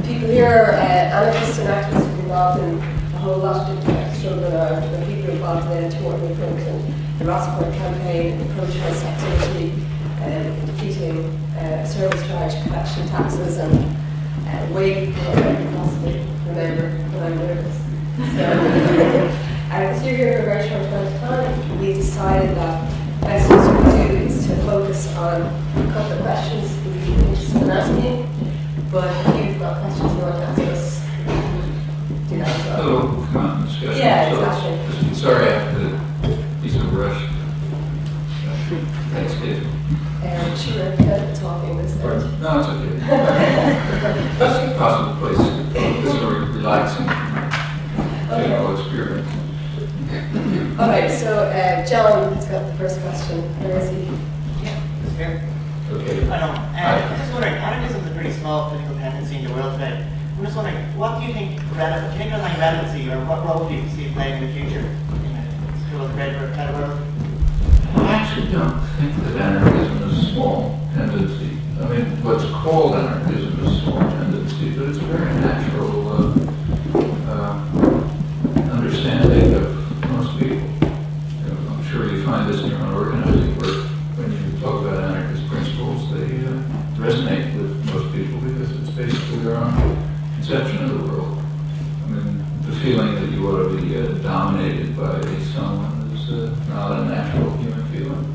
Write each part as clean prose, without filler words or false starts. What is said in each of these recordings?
People here are anarchists and activists involved in a whole lot of different struggle. The people involved in the anti-war movement and the Rossford campaign, the protest activity, defeating service charge, collection taxes, and way before I can possibly remember when I'm nervous. So, as you're here for a very short amount of time, we decided that the best thing we do is to focus on a couple of questions that we'd be interested in asking. But if you've got questions you want to ask us, do that as well. Hello, come on, discussion. Yeah, exactly. Sorry, I have to be so rushed. Thanks, Dave. Sure, talking this day. No, it's okay. That's a possible place. This is a relaxing general experience. All right, so John has got the first question. Where is he? Here. Okay. I know. I'm just wondering, anarchism is a pretty small political tendency in the world today. I'm just wondering, what do you think underlying relevancy, or what role do you see it playing in the future in a better world? I actually don't think that anarchism is a small tendency. I mean, what's called anarchism is a small tendency, but it's a very natural understanding of most people. I'm sure you find this in your own organizing work. When you talk about anarchist principles, they resonate with most people because it's basically their own conception of the world. I mean, the feeling that you ought to be dominated by someone is not a natural human feeling.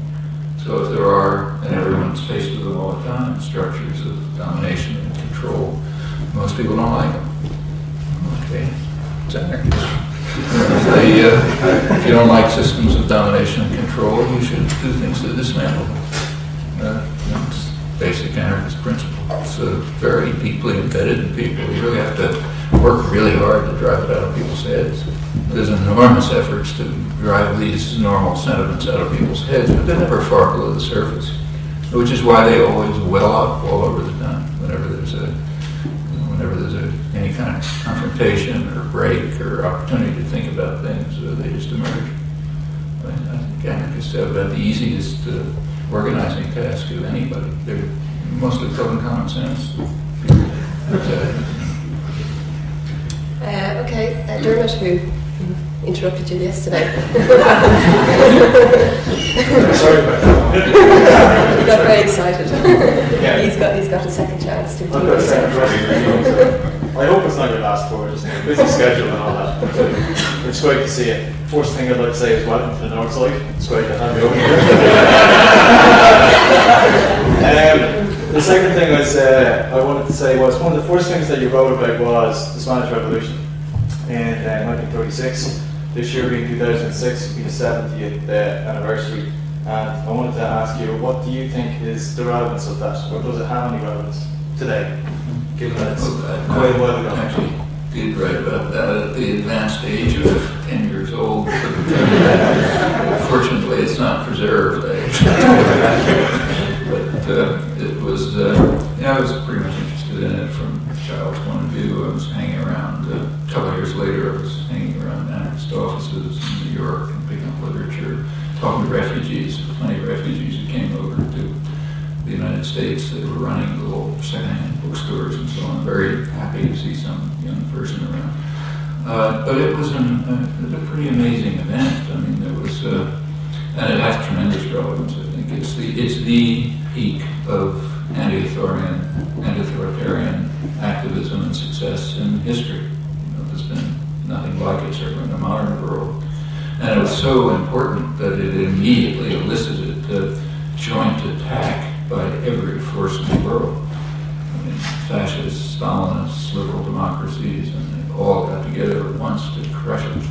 So if there are, and everyone's faced with them all the time, structures of domination and control, most people don't like them. Okay, it's anarchism. If you don't like systems of domination and control, you should do things to dismantle them. It's basic anarchist principle. It's very deeply embedded in people. You really have to work really hard to drive it out of people's heads. There's enormous efforts to drive these normal sentiments out of people's heads, but they're never far below the surface, which is why they always well up all over the time whenever there's any kind of confrontation or break or opportunity to think about things, they just emerge. I think anarchists have about the easiest organizing task of anybody. They're mostly common sense. Okay, Dermot, who interrupted you yesterday. Sorry about that. He got very excited. Yeah. He's got a second chance to do I've got a second chance. I hope it's not your last tour, just a busy schedule and all that. It's great to see you. First thing I'd like to say is welcome to the North Side. It's great to have you over here. The second thing I wanted to say was one of the first things that you wrote about was the Spanish Revolution in 1936. This year being 2006 will be the 70th anniversary. And I wanted to ask you, what do you think is the relevance of that, or does it have any relevance today, given that it's quite a while ago? I actually did write about that at the advanced age of 10 years old. Fortunately, it's not preserved. But it was, I was pretty much interested in it from a child's point of view. I was hanging around, a couple of years later, I was hanging around anarchist offices in New York and picking up literature, talking to refugees, plenty of refugees who came over to the United States. They were running little secondhand bookstores and so on. Very happy to see some young person around. But it was a pretty amazing event. I mean, there was, and it has tremendous relevance. I think it's the peak of anti-authoritarian activism and success in history. There's been nothing like it, certainly in the modern world. And it was so important that it immediately elicited a joint attack by every force in the world. I mean, fascists, Stalinists, liberal democracies, and they all got together at once to crush it,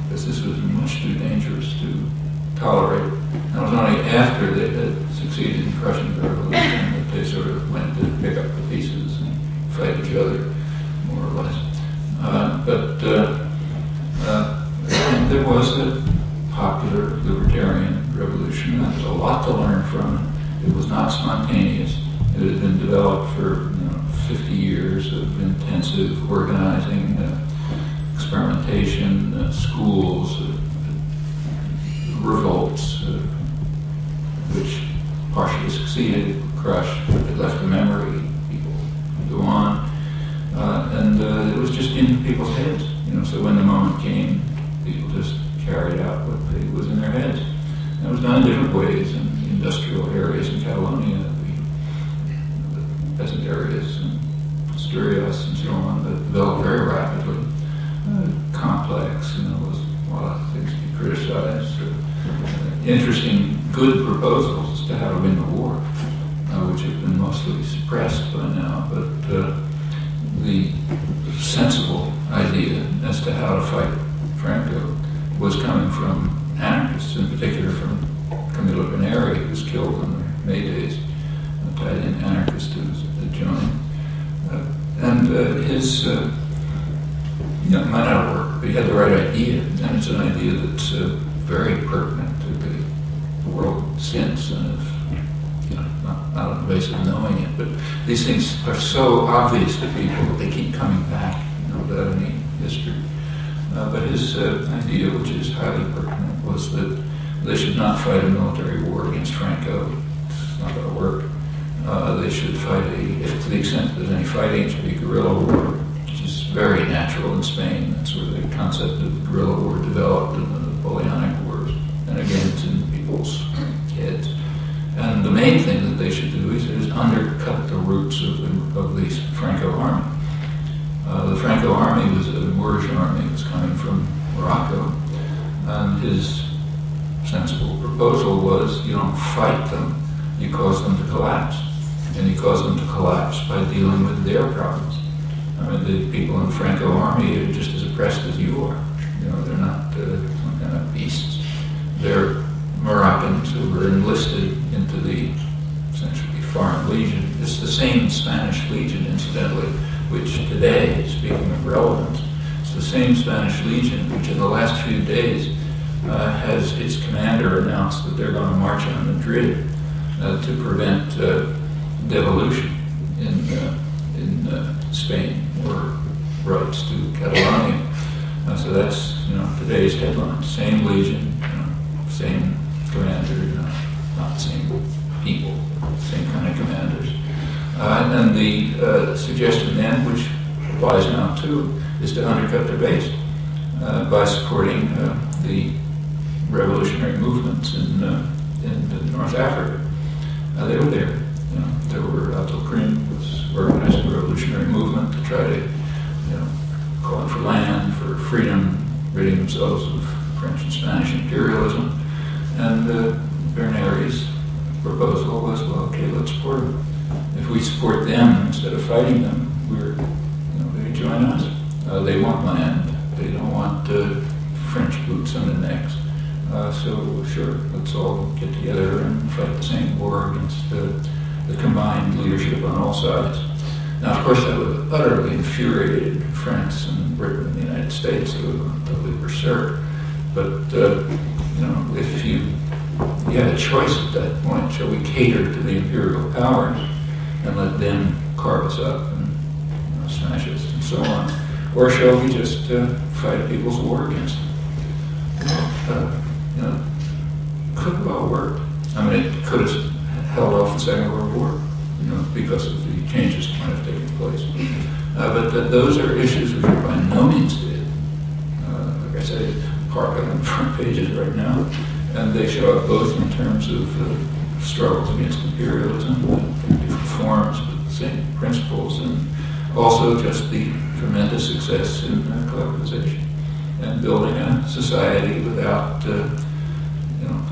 because this was much too dangerous to tolerate. And it was only after they had succeeded in crushing the revolution that they sort of went to pick up the pieces and fight each other, more or less. And there was popular libertarian revolution. There's a lot to learn from it. It was not spontaneous. It had been developed for 50 years of intensive organizing, experimentation, schools, revolts, which partially succeeded, crushed, it left a memory, people go on. And it was just in people's heads, so when the moment came, people just carried out what was in their heads. And it was done in different ways in industrial areas in Catalonia, the peasant areas, and Asturias and so on, that developed very rapidly. Complex, was a lot of things to be criticized. Interesting, good proposals as to how to win the war, which have been mostly suppressed by now, but the sensible idea as to how to fight Franco was coming from anarchists, in particular from Camillo Veneri, who was killed in the May Days, an Italian anarchist who joined. His, it might not work, but he had the right idea, and it's an idea that's very pertinent to the world since, and not on the basis of knowing it, but these things are so obvious to people that they keep coming back, without any history. But his idea, which is highly pertinent, was that they should not fight a military war against Franco. It's not going to work. They should fight if to the extent there's any fighting, it should be guerrilla war, which is very natural in Spain. That's where the concept of guerrilla war developed in the Napoleonic Wars. And again, it's in people's heads. And the main thing that they should do is undercut the roots of the Franco army. The Franco army was a Moorish army. It was coming from Morocco. And his sensible proposal was, you don't fight them, you cause them to collapse. And you cause them to collapse by dealing with their problems. I mean, the people in the Franco army are just as oppressed as you are. They're not some kind of beasts. They're Moroccans who were enlisted into the essentially Foreign Legion. It's the same Spanish Legion, incidentally, which today, speaking of relevance, it's the same Spanish Legion which in the last few days has its commander announced that they're going to march on Madrid to prevent devolution in Spain, or rights to Catalonia. So that's today's headline. Same Legion, same commander, not the same people, same kind of commanders. And then the suggestion then, which applies now too, is to undercut their base by supporting the revolutionary movements in North Africa. They were there. There were Abdelkrim was organizing a revolutionary movement to try to, calling for land, for freedom, ridding themselves of French and Spanish imperialism. And Berneri's proposal was, well, okay, let's support them. If we support them instead of fighting them, they join us. They want land. They don't want French boots on their necks. So sure, let's all get together and fight the same war against the combined leadership on all sides. Now, of course, that would have utterly infuriated France and Britain and the United States. They would have gone totally berserk. But if you had a choice at that point, shall we cater to the imperial powers and let them carve us up and smash us and so on, or shall we just fight a people's war against them? Could have all worked. I mean, it could have held off the Second World War, because of the changes that might have taken place. But those are issues which are by no means dead. Like I say, park on the front pages right now, and they show up both in terms of struggles against imperialism, different forms, but the same principles, and also just the tremendous success in collectivization and building a society without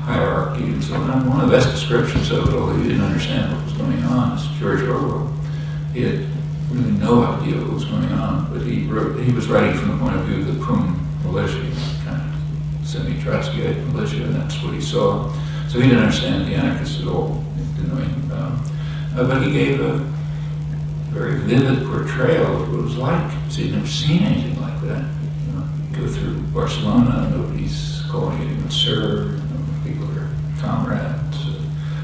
hierarchy and so on. One of the best descriptions of it, although he didn't understand what was going on, is George Orwell. He had really no idea what was going on, but he was writing from the point of view of the Prum militia, kind of semi-Trotskyite militia, and that's what he saw. So he didn't understand the anarchists at all. He didn't know anything about them. But he gave a very vivid portrayal of what it was like. So he'd never seen anything like that. You go through Barcelona, nobody's calling it can serve, people are comrades,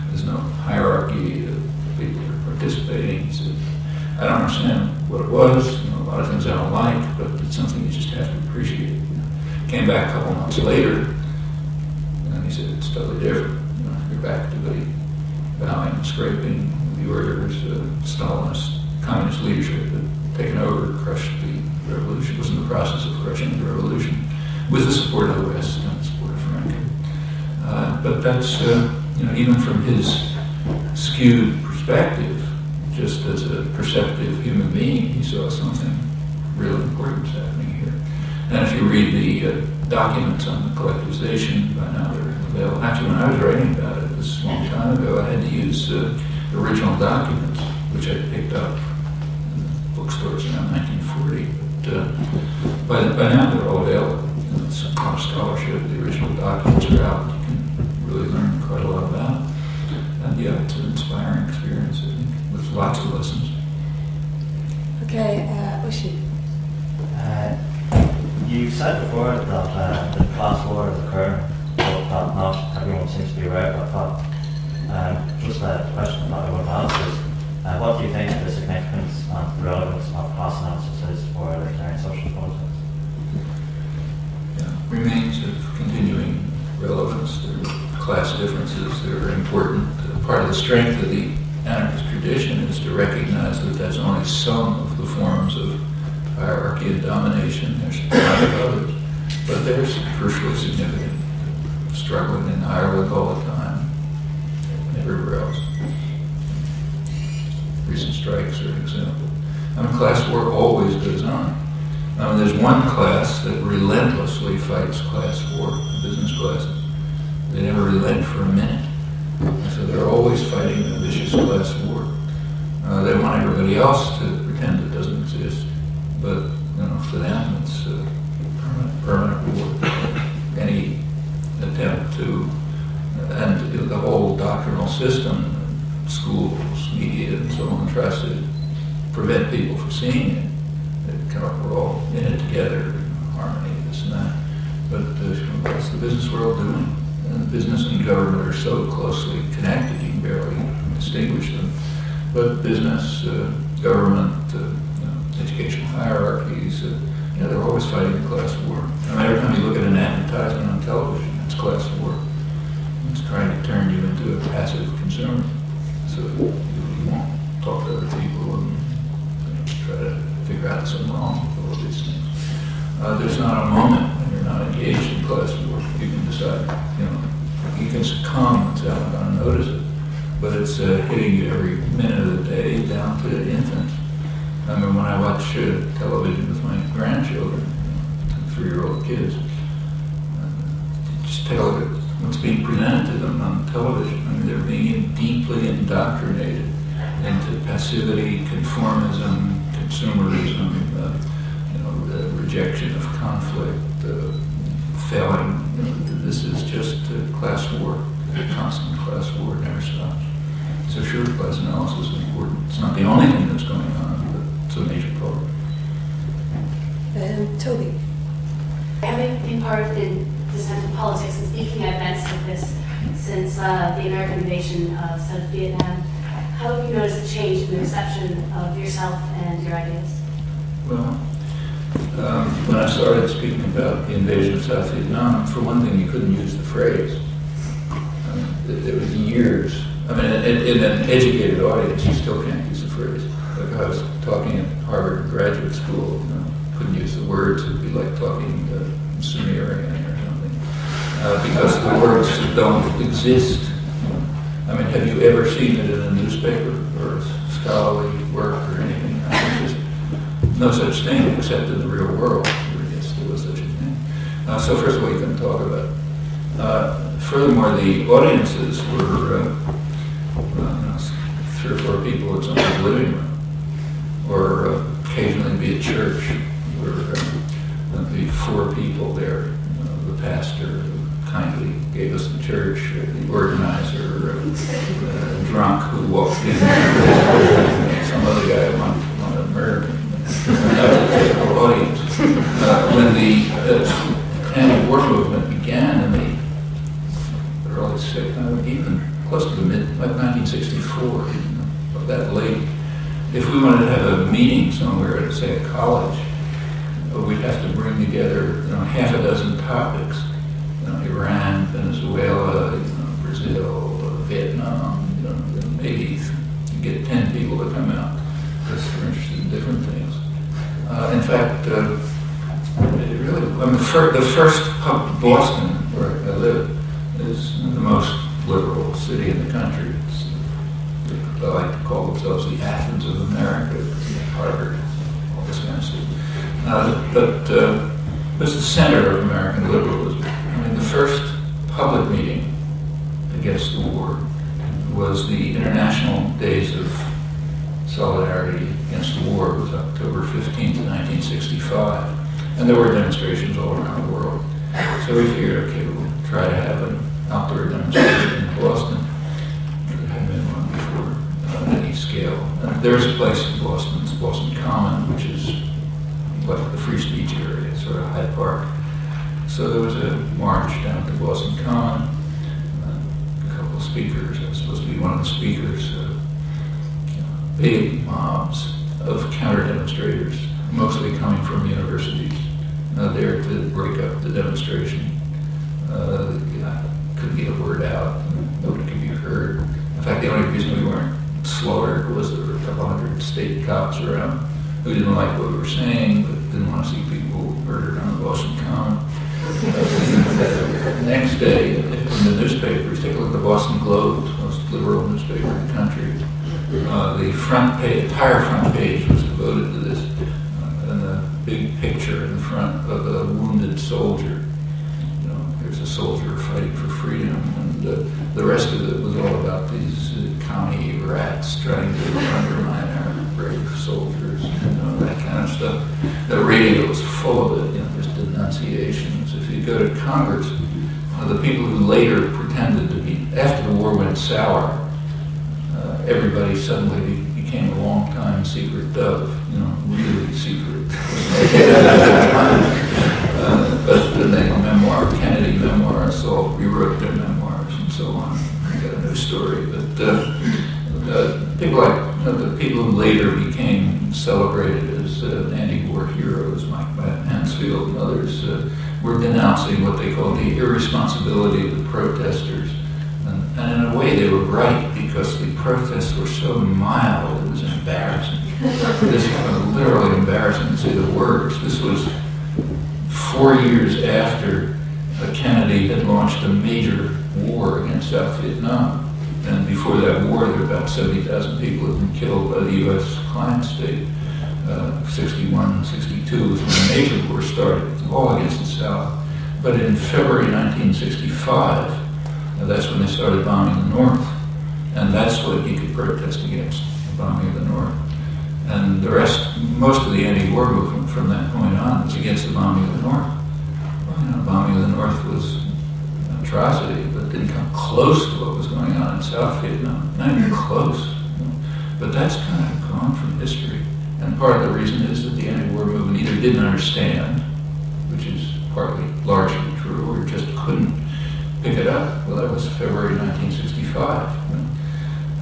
there's no hierarchy, people are participating. So I don't understand what it was, a lot of things I don't like, but it's something you just have to appreciate. Came back a couple months later, and he said it's totally different. You're back to the bowing, scraping, the orders, Stalinist, communist leadership had taken over, crushed the revolution, was in the process of crushing the revolution, with the support of the West and the support of Franco. But that's, even from his skewed perspective, just as a perceptive human being, he saw something really important happening here. And if you read the documents on the collectivization, by now they're available. Actually, when I was writing about it this long time ago, I had to use original documents, which I picked up in bookstores around 1940. But by now they're all available. It's a lot of scholarship. The original documents are out. You can really learn quite a lot about it. And yeah, it's an inspiring experience, I think, with lots of lessons. Okay, Ushi. You said before that the class war is occurring, but that not everyone seems to be aware of that. Just a question that I want to ask is, what do you think the significance and the relevance of class analysis is for libertarian social politics? Yeah, remains of continuing relevance. There are class differences that are important. Part of the strength of the anarchist tradition is to recognize that that's only some of the forms of hierarchy and domination. There's a lot of others, but there's crucially significant struggling in Ireland all the time, and everywhere else. Recent strikes are an example. Class war always goes on. There's one class that relentlessly fights class war, the business classes. They never relent for a minute. So they're always fighting a vicious class war. They want everybody else to pretend it doesn't exist. But for them, it's a permanent war. Any attempt to, and the whole doctrinal system, schools, media, and so on, tries to prevent people from seeing it. We're all in it together, harmony, this and that. But what's the business world doing? And business and government are so closely connected, you can barely distinguish them. But business, government, educational hierarchies, they're always fighting a class war. Every time you look at an advertisement on television, it's class war. It's trying to turn you into a passive consumer, so you won't talk to other people and try to figure out something wrong with all of these things. There's not a moment when you're not engaged in class war. You can decide, you can succumb without going to notice it, but it's hitting you every minute of the day down to the infant. When I watch television with my grandchildren, 3-year-old kids, just take a look at what's being presented to them on television. They're being deeply indoctrinated into passivity, conformism, consumerism, rejection of conflict, failing. This is just class war, constant class war, never stops. So sure, class analysis is important. It's not the only thing that's going on, but it's a major part. Toby. Having been part in dissent in politics and speaking at events like this since the American invasion of South Vietnam, how have you noticed a change in the reception of yourself and your ideas? Well, when I started speaking about the invasion of South Vietnam, for one thing, you couldn't use the phrase. It was years. In an educated audience, you still can't use the phrase. Like I was talking at Harvard graduate school, couldn't use the words. It'd be like talking Sumerian or something, because the words don't exist. Have you ever seen it in a newspaper or scholarly work or anything? Just no such thing except in the real world. Yes, there was such a thing. So first of all, you couldn't talk about it. Furthermore, the audiences were 3 or 4 people in someone's living room, or occasionally be at church, or there'd be 4 people there. The pastor who kindly gave us the church, the organizer, drunk who walked in, some other guy who wanted to murder him. That was the typical audience. When the anti-war movement began in the always say, even close to the like 1964, that late. If we wanted to have a meeting somewhere at, say, a college, we'd have to bring together, half a dozen topics. Iran, Venezuela, Brazil, Vietnam, maybe get 10 people to come out because they're interested in different things. In fact, the first Boston, where I live, is the most liberal city in the country. They like to call themselves the Athens of America, Harvard, all this kind of stuff. But it's the center of American liberalism. The first public meeting against the war was the International Days of Solidarity Against the War. It was October 15th, 1965. And there were demonstrations all around the world. So we figured, okay, we'll try to have an outdoor demonstration in Boston. There hadn't been one before on any scale. There's a place in Boston, it's Boston Common, which is like the free speech area, sort of Hyde Park. So there was a march down to Boston Common. A couple of speakers, I was supposed to be one of the speakers. Big mobs of counter-demonstrators, mostly coming from universities, there to break up the demonstration. Couldn't get a word out, nobody could be heard. In fact, the only reason we weren't slaughtered was there were a couple hundred state cops around who didn't like what we were saying, but didn't want to see people murdered on the Boston Common. The next day, in the newspapers, take a look at the Boston Globe, the most liberal newspaper in the country. The front page, entire front page was devoted to this, and a big picture in front of a wounded soldier. There's a soldier fighting for freedom, and the rest of it was all about these commie rats trying to undermine our brave soldiers, that kind of stuff. The radio was full of it, just denunciations. If you go to Congress, the people who later pretended to be, after the war went sour, everybody suddenly became a long-time secret dove, really secret. But the memoir, Kennedy memoir, so rewrote their memoirs and so on. I got a new story, but people like the people who later became celebrated as anti-war heroes, like Mansfield and others, were denouncing what they called the irresponsibility of the protesters. And in a way, they were right because the protests were so mild, it was embarrassing. This was literally embarrassing to say the words. This was 4 years after Kennedy had launched a major war against South Vietnam. And before that war, there were about 70,000 people had been killed by the U.S. client state. 61, 62 was when the major war started, all against the South. But in February 1965, that's when they started bombing the North. And that's what you could protest against, the bombing of the North. And the rest, most of the anti-war movement from that point on was against the bombing of the North. Well, bombing of the North was an atrocity, but didn't come close to what was going on in South Vietnam. Not even close. But that's kind of gone from history. And part of the reason is that the anti-war movement either didn't understand, which is partly largely true, or just couldn't pick it up. Well, that was February 1965.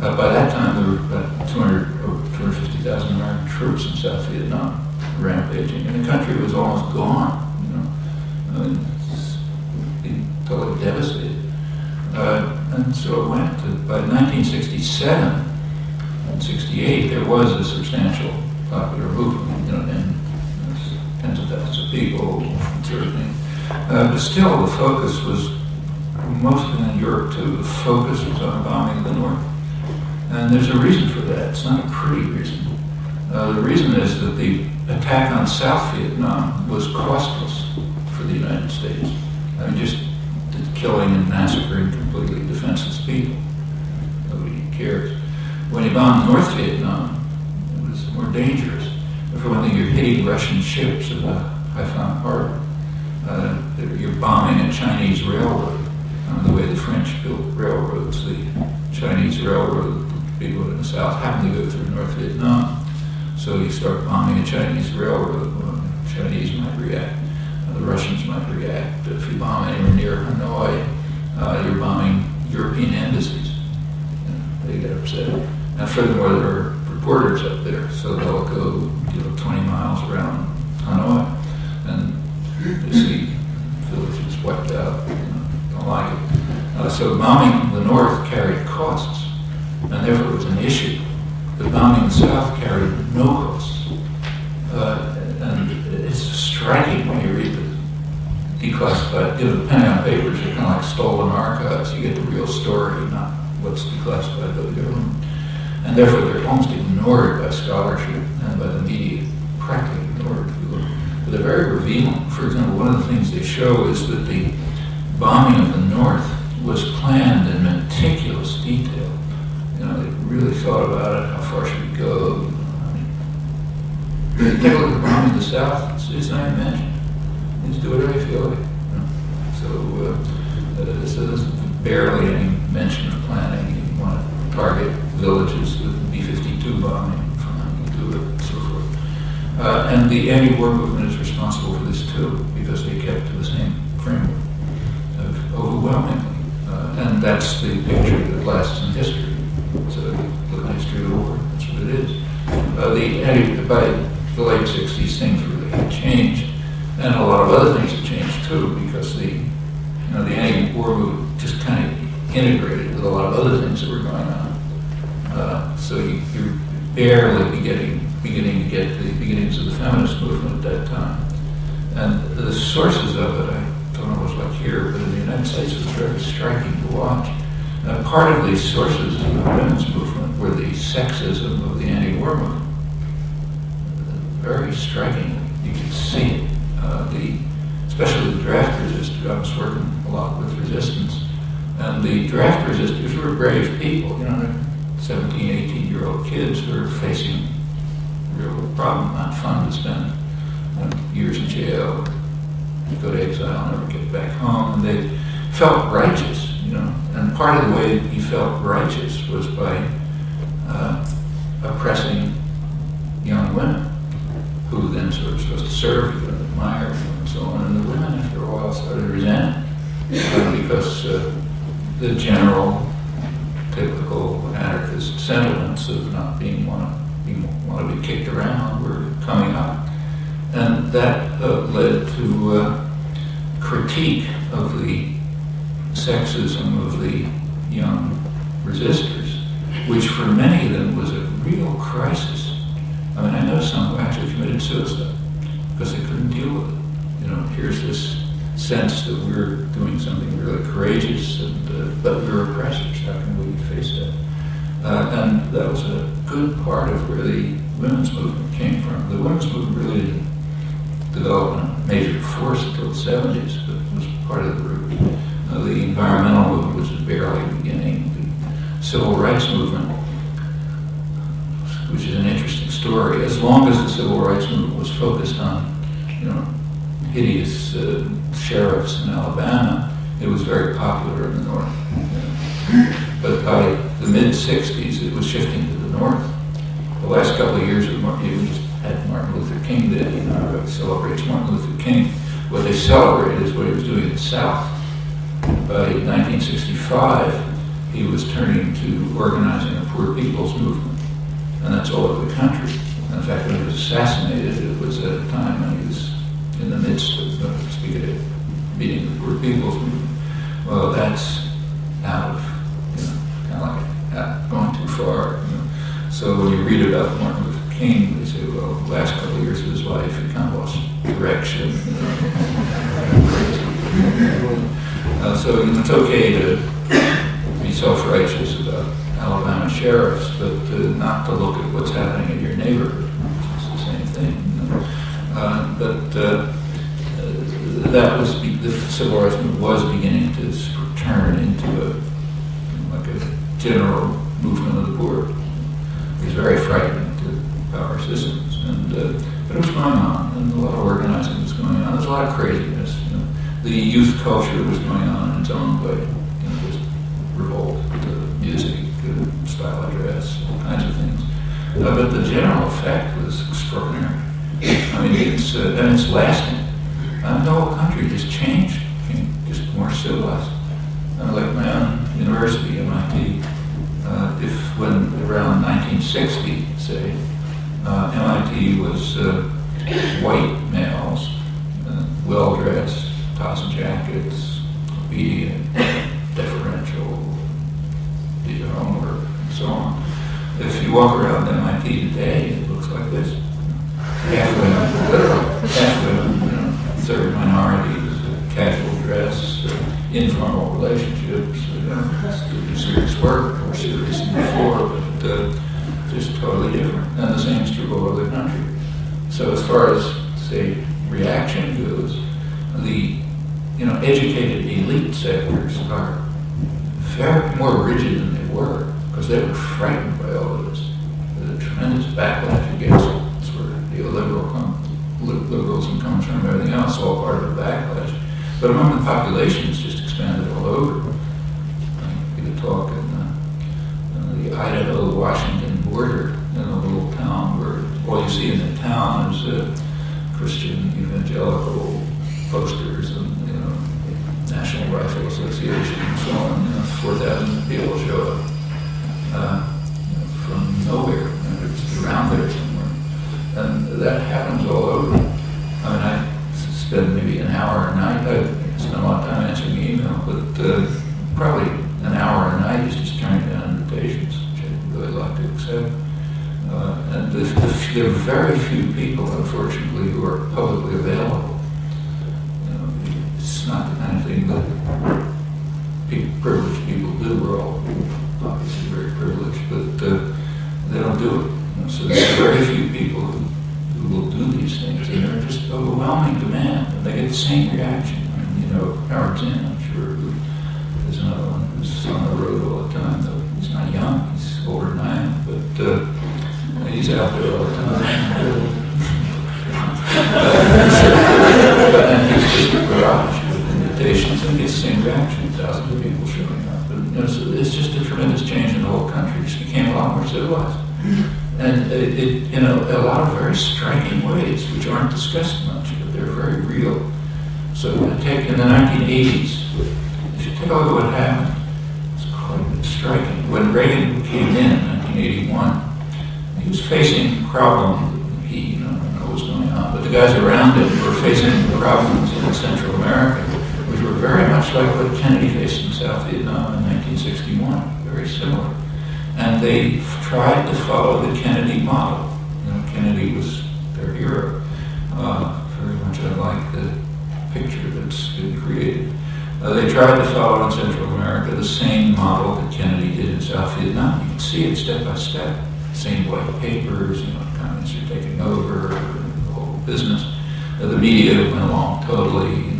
By that time, there were about 250,000 American troops in South Vietnam, rampaging, and the country was almost gone. It's being totally devastated. And so it went to, by 1967 and 68, there was a substantial popular movement, and tens of thousands of people, and sort of thing. But still, the focus was, mostly in Europe too, the focus was on bombing of the North. And there's a reason for that. It's not a pretty reason. The reason is that the attack on South Vietnam was costless for the United States. Just killing and massacring completely defenseless people. Nobody cares. When you bombed North Vietnam, it was more dangerous. For one thing, you're hitting Russian ships in the Haiphong Harbor. You're bombing a Chinese railroad. The way the French built railroads, the Chinese railroad, people in the South happen to go through North Vietnam. So you start bombing a Chinese railroad, well, the Chinese might react, the Russians might react. If you bomb anywhere near Hanoi, you're bombing furthermore, there are reporters up there, so they'll go 20 miles around Hanoi, and you see villages wiped out. Don't like it. So bombing the north carried costs, and therefore it was an issue. But bombing the south carried no costs. And it's striking when you read the declassified, the Pentagon Papers are kind of like stolen archives. You get the real story, not what's declassified by the government. And therefore they're almost ignored by scholarship and by the media, practically ignored. But they're very revealing. For example, one of the things they show is that the bombing of the north was planned in meticulous detail. They really thought about it, how far should we go. Take a look at bombing the south, it's not even mentioned. Just do whatever you feel like. So there's barely any mention of planning. You want to target villages with B-52 bombing, do it, and so forth. And the anti-war movement is responsible for this too, because they kept to the same framework overwhelmingly. And that's the picture that lasts in history. So look at history of the war, that's what it is. By the late 60s, things really had changed. And a lot of other things have changed too, because the anti-war movement just kind of integrated with a lot of other things that were going on. So you're barely beginning to get the beginnings of the feminist movement at that time. And the sources of it, I don't know what it's like here, but in the United States it was very striking to watch. Part of these sources of the women's movement were the sexism of the anti-war movement. Very striking. You could see it. Especially the draft resistors. I was working a lot with resistance. And the draft resistors were brave people. They're 17, 18-year-old kids who are facing a real problem, not fun to spend years in jail, go to exile, never get back home. And they felt righteous, And part of the way he felt righteous was by oppressing young women, who then sort of supposed to serve you and admire you and so on. And the women, after a while, started resenting because the general, typical anarchist sentiments of not being want to be kicked around were coming up. And that led to critique of the sexism of the young resistors, which for many of them was a real crisis. I know some who actually committed suicide because they couldn't deal with it. Here's this sense that we're doing something really courageous, but we're oppressors. How can we face that? And that was a good part of where the women's movement came from. The women's movement really didn't develop in a major force until the 70s, but it was part of the root. The environmental movement was just barely beginning. The civil rights movement, which is an interesting story. As long as the civil rights movement was focused on, hideous sheriffs in Alabama, it was very popular in the North. But by the mid-60s, it was shifting to the North. The last couple of years, we just had Martin Luther King Day, everybody celebrates Martin Luther King. What they celebrate is what he was doing in the South. By 1965, he was turning to organizing a poor people's movement. And that's all over the country. And in fact, when he was assassinated, it was at a time when he was in the midst of meeting the poor people's movement. Well, that's out of, kind of like going too far. So when you read about Martin Luther King, they say, well, the last couple of years of his life, he kind of lost direction. So it's okay to be self-righteous about Alabama sheriffs, but not to look at what's happening in your neighborhood. It's the same thing. That was the civil rights movement was beginning to turn into a general movement of the poor. It was very frightening to power systems, but it was going on, and a lot of organizing was going on. There's a lot of craziness. The youth culture was going on in its own way. Just revolt, music, style of dress, all kinds of things. But the general effect was extraordinary. It's lasting. The whole country just changed, became just more civilized. Like my own university, MIT, when around 1960, say, MIT was white males, well-dressed, ties and jackets, obedient, deferential, do your homework, and so on. If you walk around MIT today, it looks like this. Half women, literally, half women, third minorities, casual dress, informal relationships, do serious work, more serious than before, but just totally different. And the same is true of other countries. So as far as, say, reaction goes, the educated elite sectors are very more rigid than they were, because they were frightened by all of this. There's a tremendous backlash against it. That's where the liberalism comes from, everything else, all part of the backlash. But among the population, it's just expanded all over. You could talk in the Idaho-Washington border, in a little town where all you see in the town is Christian evangelical posters and National Rifle Association and so on. 4,000 people show up from nowhere, and it's around there somewhere, and that happens all over. I mean, I spend maybe an hour a night. I spend a lot of time answering email, but probably an hour a night is just turning down invitations, which I really like to accept. And there are very few people, unfortunately, who are publicly available. It's not the kind of thing that privileged people do. We're all obviously very privileged, but they don't do it. So there are very few people who will do these things, and they're just overwhelming demand, and they get the same reaction. I mean, Howard Zinn, I'm sure, there's another one who's on the road all the time, though he's not young, he's older than I am, but he's out there all the time. And he's just a garage with invitations, and gets the same reaction, thousands of people showing up. And, so it's just a tremendous change in the whole country. It just became a lot more civilized. And it a lot of very striking ways, which aren't discussed much, but they're very real. So take in the 1980s, if you take a look at what happened, it's quite striking. When Reagan came in 1981, he was facing problems. I don't know what was going on, but the guys around him were facing problems in Central America, which were very much like what Kennedy faced in South Vietnam in 1961, very similar. And they tried to follow the Kennedy model. Kennedy was their hero. Very much I like the picture that's been created. They tried to follow in Central America the same model that Kennedy did in South Vietnam. You can see it step by step. Same white papers, communists are taking over, the whole business. The media went along totally,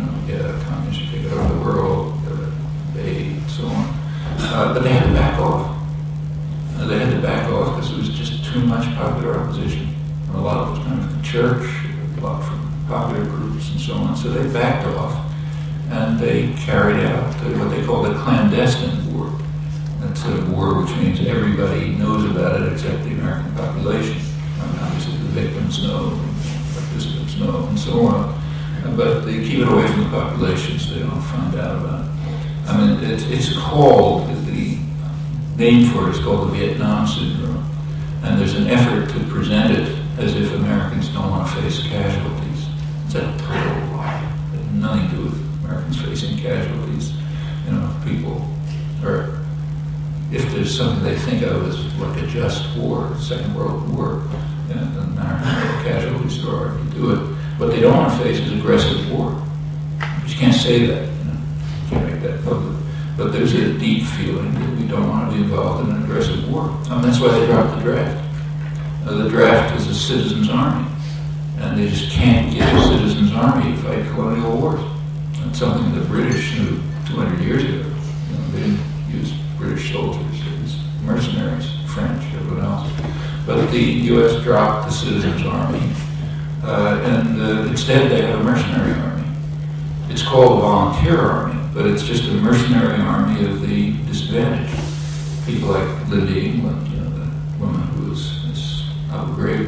communists are taking over the world, and so on. But they had to back off. They had to back off because it was just too much popular opposition. And a lot of it was coming from the church, a lot from popular groups and so on. So they backed off, and they carried out what they called a clandestine war. That's a war which means everybody knows about it except the American population. Obviously the victims know, the participants know, and so on. But they keep it away from the population so they don't find out about it. I mean, it's called, the name for it is called the Vietnam Syndrome. And there's an effort to present it as if Americans don't want to face casualties. It's a total lie. It has nothing to do with Americans facing casualties. People are, if there's something they think of as like a just war, Second World War, it doesn't matter how casualties there are, you do it. What they don't want to face is aggressive war. But you can't say that. You can't make that public. But there's a deep feeling that we don't want to be involved in an aggressive war. That's why they dropped the draft. The draft is a citizens' army, and they just can't get a citizens' army to fight colonial wars. That's something the British knew 200 years ago. They didn't use British soldiers, it was mercenaries, French, everyone else. But the U.S. dropped the citizens' army, and instead they have a mercenary army. It's called a volunteer army, but it's just a mercenary army of the disadvantaged. People like Linda England, the woman who was this Abu Ghraib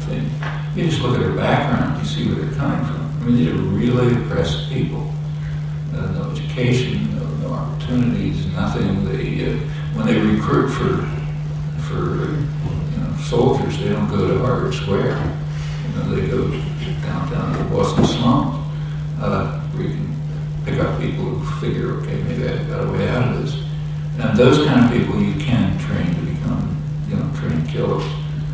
thing. You just look at her background, you see where they're coming from. I mean, these are really oppressed people. No education, no opportunities, nothing. When they recruit for soldiers, they don't go to Harvard Square. They go downtown to the Boston slums, where you can pick up people who figure, okay, maybe I've got a way out of this. And those kind of people you can train to become, trained killers.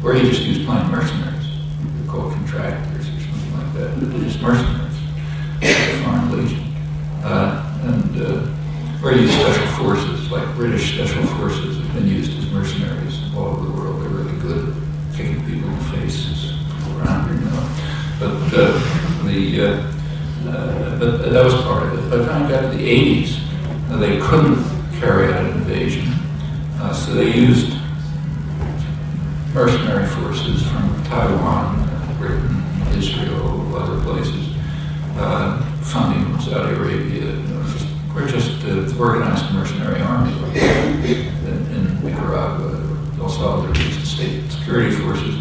Or you just use plain mercenaries. They're called contractors or something like that. They're just mercenaries, the Foreign Legion. Or you use special forces, like British special forces have been used as mercenaries all over the world. They're really good at kicking people in the faces around here now. But that was part of it. By the time I got to the 80s, they couldn't carry out an invasion. So they used mercenary forces from Taiwan, Britain, Israel, other places, funding from Saudi Arabia. We're just organized mercenary army in Nicaragua, El Salvador, state security forces.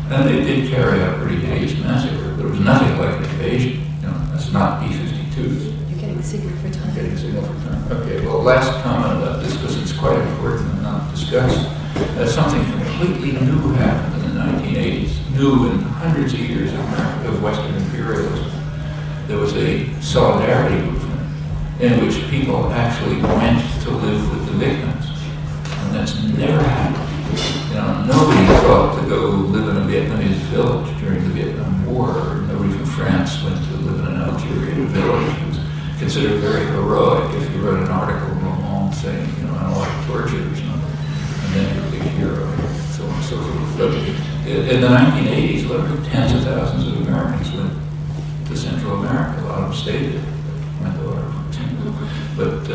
And they did carry out pretty hideous massacre. There was nothing like an invasion. That's not B-52s. You're getting a signal for time. Getting a signal for time. Okay, well, last comment about this, because it's quite important and not discussed. Something completely new happened in the 1980s, new in hundreds of years of Western imperialism. There was a solidarity movement in which people actually went to live with the victims. And that's never happened. Nobody thought to go live in a Vietnamese village during the Vietnam War, or nobody from France went to live in an Algerian village. It was considered very heroic if you wrote an article in Le Monde saying, I don't like torture or something, and then you're a big hero, and so on and so forth. But in the 1980s, literally tens of thousands of Americans went to Central America. A lot of them stayed there. But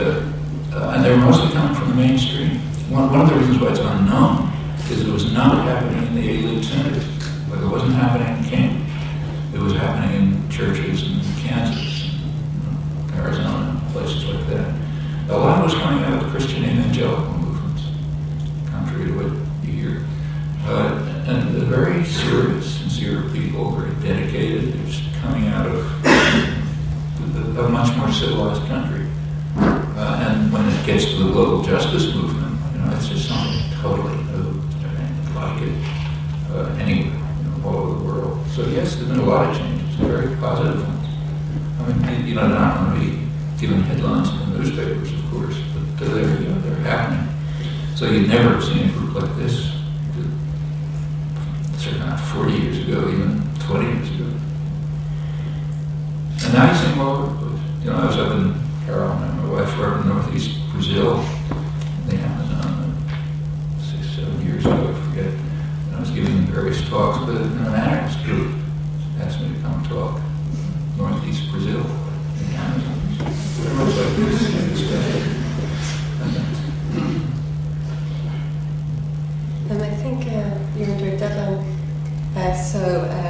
and they were mostly coming from the mainstream. One of the reasons why it's unknown is it was not happening in the elite centers. Like it wasn't happening in King. It was happening in churches in Kansas, Arizona, places like that. A lot was coming out of Christian evangelical movements, contrary to what you hear. And the very serious, sincere people, very dedicated, they're just coming out of a much more civilized country. And when it gets to the global justice movement, it's just something totally new. I don't like it anywhere, all over the world. So yes, there's been a lot of changes, very positive ones. I mean, they're not going to be given headlines in the newspapers, of course, but they're happening. So you'd never have seen a group like this, certainly not 40 years ago, even 20 years ago. And now you see them all over the place. I was up in Carolina, my wife were up in northeast Brazil, the Amazon, 6-7 years ago, I forget. And I was giving them various talks, but an anarchist group asked me to come talk northeast Brazil, in the Amazon. Very much like this And I think you're under a deadline. So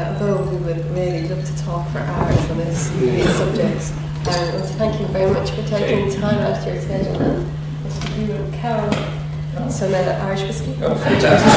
although we would really love to talk for hours on these subjects, I want to thank you very much for taking time out of your schedule, and Mr. Hugh and Carol, some Irish whiskey. Oh, fantastic.